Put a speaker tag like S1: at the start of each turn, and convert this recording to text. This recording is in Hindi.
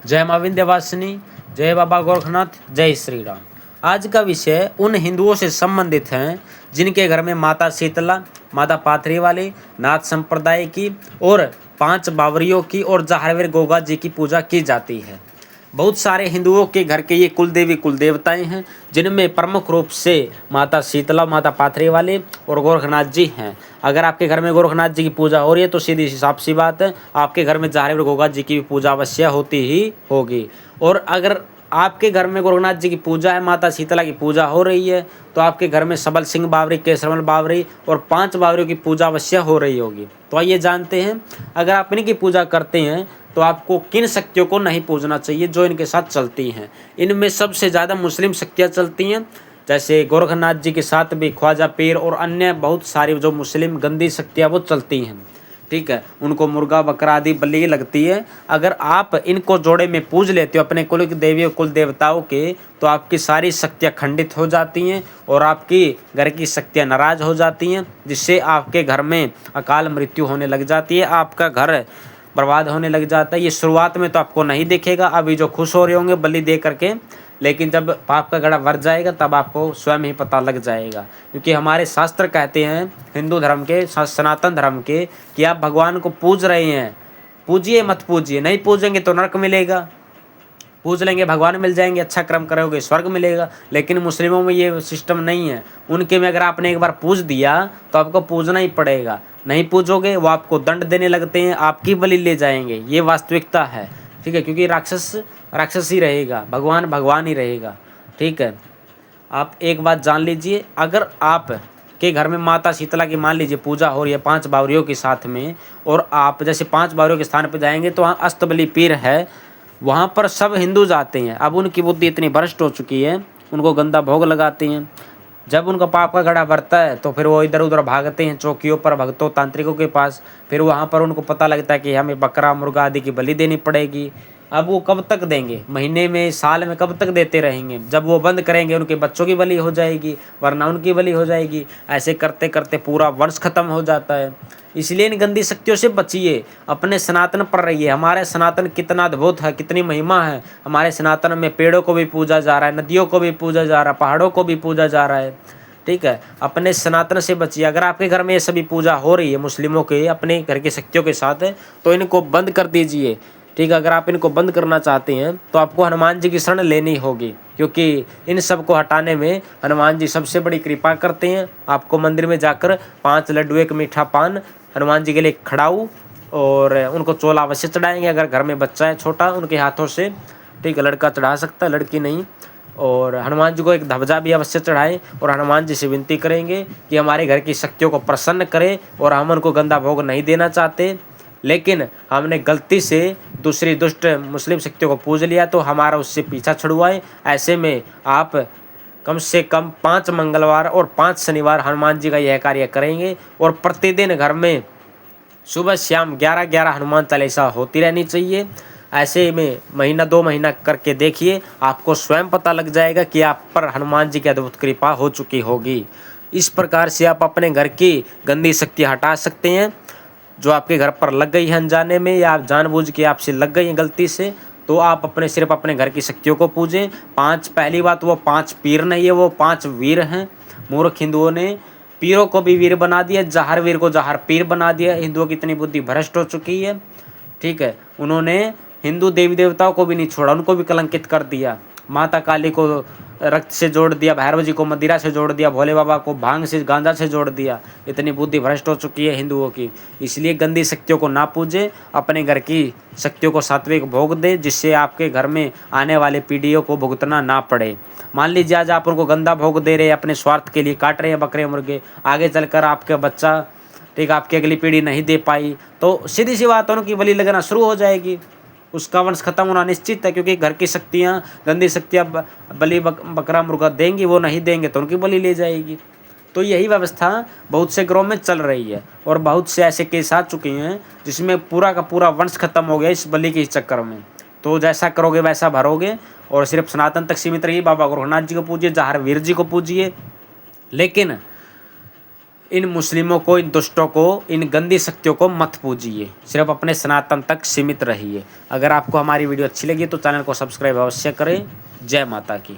S1: जय मां विंध्यवासिनी, जय बाबा गोरखनाथ, जय श्री राम। आज का विषय उन हिंदुओं से संबंधित है जिनके घर में माता शीतला, माता पाथरी वाली, नाथ संप्रदाय की और 5 बावरियों की और जहारवीर गोगा जी की पूजा की जाती है। बहुत सारे हिंदुओं के घर के ये कुल देवी कुल देवताएं हैं, जिनमें प्रमुख रूप से माता शीतला, माता पाथरी वाले और गोरखनाथ जी हैं। अगर आपके घर में गोरखनाथ जी की पूजा हो रही है तो सीधी साफ सी बात है, आपके घर में जहारवीर गोगा जी की भी पूजा अवश्य होती ही होगी। और अगर आपके घर में गोरखनाथ जी की पूजा है, माता शीतला की पूजा हो रही है, तो आपके घर में सबल सिंह बावरी, केसरमल बावरी और 5 बावरियों की पूजा अवश्य हो रही होगी। तो आइए जानते हैं, अगर आप इनकी पूजा करते हैं तो आपको किन शक्तियों को नहीं पूजना चाहिए जो इनके साथ चलती हैं। इनमें सबसे ज़्यादा मुस्लिम शक्तियाँ चलती हैं, जैसे गोरखनाथ जी के साथ भी ख्वाजा पीर और अन्य बहुत सारी जो मुस्लिम गंदी शक्तियाँ वो चलती हैं। ठीक है, उनको मुर्गा बकरा आदि बलि लगती है। अगर आप इनको जोड़े में पूज लेते हो अपने कुल देवी और कुल देवताओं के, तो आपकी सारी शक्तियाँ खंडित हो जाती हैं और आपकी घर की शक्तियाँ नाराज हो जाती हैं, जिससे आपके घर में अकाल मृत्यु होने लग जाती है, आपका घर बर्बाद होने लग जाता है। ये शुरुआत में तो आपको नहीं दिखेगा, अभी जो खुश हो रहे होंगे बलि दे करके, लेकिन जब पाप का घड़ा भर जाएगा तब आपको स्वयं ही पता लग जाएगा। क्योंकि हमारे शास्त्र कहते हैं, हिंदू धर्म के, सनातन धर्म के, कि आप भगवान को पूज रहे हैं, पूजिए मत पूजिए, नहीं पूजेंगे तो नरक मिलेगा, पूज लेंगे भगवान मिल जाएंगे, अच्छा कर्म करोगे स्वर्ग मिलेगा। लेकिन मुस्लिमों में ये सिस्टम नहीं है। उनके में अगर आपने एक बार पूज दिया तो आपको पूजना ही पड़ेगा, नहीं पूजोगे वो आपको दंड देने लगते हैं, आपकी बलि ले जाएंगे। ये वास्तविकता है, ठीक है, क्योंकि राक्षस राक्षस ही रहेगा, भगवान भगवान ही रहेगा। ठीक है, आप एक बात जान लीजिए, अगर आप के घर में माता शीतला की मान लीजिए पूजा हो रही है 5 बावरियों के साथ में, और आप जैसे 5 बावरियों के स्थान पर जाएंगे तो वहाँ अस्तबली पीर है, वहाँ पर सब हिंदू जाते हैं। अब उनकी बुद्धि इतनी भ्रष्ट हो चुकी है, उनको गंदा भोग लगाते हैं। जब उनका पाप का घड़ा भरता है तो फिर वो इधर उधर भागते हैं चौकियों पर, भक्तों तांत्रिकों के पास। फिर वहाँ पर उनको पता लगता है कि हमें बकरा मुर्गा आदि की बलि देनी पड़ेगी। अब वो कब तक देंगे, महीने में साल में कब तक देते रहेंगे। जब वो बंद करेंगे उनके बच्चों की बलि हो जाएगी, वरना उनकी बलि हो जाएगी। ऐसे करते करते पूरा वर्ष खत्म हो जाता है। इसलिए इन गंदी शक्तियों से बचिए, अपने सनातन पर रहिए। हमारे सनातन कितना अद्भुत है, कितनी महिमा है। हमारे सनातन में पेड़ों को भी पूजा जा रहा है, नदियों को भी पूजा जा रहा है, पहाड़ों को भी पूजा जा रहा है। ठीक है, अपने सनातन से बचिए। अगर आपके घर में ये सभी पूजा हो रही है मुस्लिमों के अपने घर की शक्तियों के साथ, तो इनको बंद कर दीजिए। ठीक है, अगर आप इनको बंद करना चाहते हैं तो आपको हनुमान जी की शरण लेनी होगी, क्योंकि इन सब को हटाने में हनुमान जी सबसे बड़ी कृपा करते हैं। आपको मंदिर में जाकर 5 लड्डू 1 मीठा पान हनुमान जी के लिए खड़ाऊ, और उनको चोला अवश्य चढ़ाएंगे। अगर घर में बच्चा है छोटा, उनके हाथों से, ठीक है, लड़का चढ़ा सकता है, लड़की नहीं। और हनुमान जी को एक ध्वजा भी अवश्य चढ़ाएं और हनुमान जी से विनती करेंगे कि हमारे घर की शक्तियों को प्रसन्न करें, और हम उनको गंदा भोग नहीं देना चाहते, लेकिन हमने गलती से दूसरी दुष्ट मुस्लिम शक्तियों को पूज लिया तो हमारा उससे पीछा छुड़वाएं। ऐसे में आप कम से कम 5 मंगलवार और 5 शनिवार हनुमान जी का यह कार्य करेंगे, और प्रतिदिन घर में सुबह शाम 11-11 हनुमान चालीसा होती रहनी चाहिए। ऐसे में महीना 2 महीना करके देखिए, आपको स्वयं पता लग जाएगा कि आप पर हनुमान जी की अद्भुत कृपा हो चुकी होगी। इस प्रकार से आप अपने घर की गंदी शक्ति हटा सकते हैं जो आपके घर पर लग गई है अनजाने में, या आप जानबूझ के आपसे लग गई है गलती से। तो आप सिर्फ अपने घर की शक्तियों को पूजें। 5 पहली बात, वो 5 पीर नहीं है, वो 5 वीर हैं। मूर्ख हिंदुओं ने पीरों को भी वीर बना दिया, जहर वीर को जहर पीर बना दिया। हिंदुओं की इतनी बुद्धि भ्रष्ट हो चुकी है। ठीक है, उन्होंने हिंदू देवी देवताओं को भी नहीं छोड़ा, उनको भी कलंकित कर दिया। माता काली को रक्त से जोड़ दिया, भैरव जी को मदिरा से जोड़ दिया, भोले बाबा को भांग से गांजा से जोड़ दिया। इतनी बुद्धि भ्रष्ट हो चुकी है हिंदुओं की। इसलिए गंदी शक्तियों को ना पूजे, अपने घर की शक्तियों को सात्विक भोग दे, जिससे आपके घर में आने वाले पीढ़ियों को भुगतना ना पड़े। मान लीजिए आज आप उनको गंदा भोग दे रहे हैं, अपने स्वार्थ के लिए काट रहे हैं बकरे मुर्गे, आगे चलकर आपका बच्चा, ठीक, आपकी अगली पीढ़ी नहीं दे पाई तो सीधी सी बात है, उनकी बलि लगना शुरू हो जाएगी। उसका वंश खत्म होना निश्चित है, क्योंकि घर की शक्तियाँ, गंदी शक्तियाँ बलि बकरा मुर्गा देंगी, वो नहीं देंगे तो उनकी बलि ले जाएगी। तो यही व्यवस्था बहुत से ग्रोह में चल रही है, और बहुत से ऐसे केस आ चुके हैं जिसमें पूरा का पूरा वंश खत्म हो गया इस बलि के चक्कर में। तो जैसा करोगे वैसा भरोगे, और सिर्फ सनातन तक सीमित रहिए। बाबा गोरखनाथ जी को पूजिए, जहारवीर जी को पूजिए, लेकिन इन मुस्लिमों को, इन दुष्टों को, इन गंदी शक्तियों को मत पूजिए, सिर्फ अपने सनातन तक सीमित रहिए। अगर आपको हमारी वीडियो अच्छी लगी तो चैनल को सब्सक्राइब अवश्य करें। जय माता की।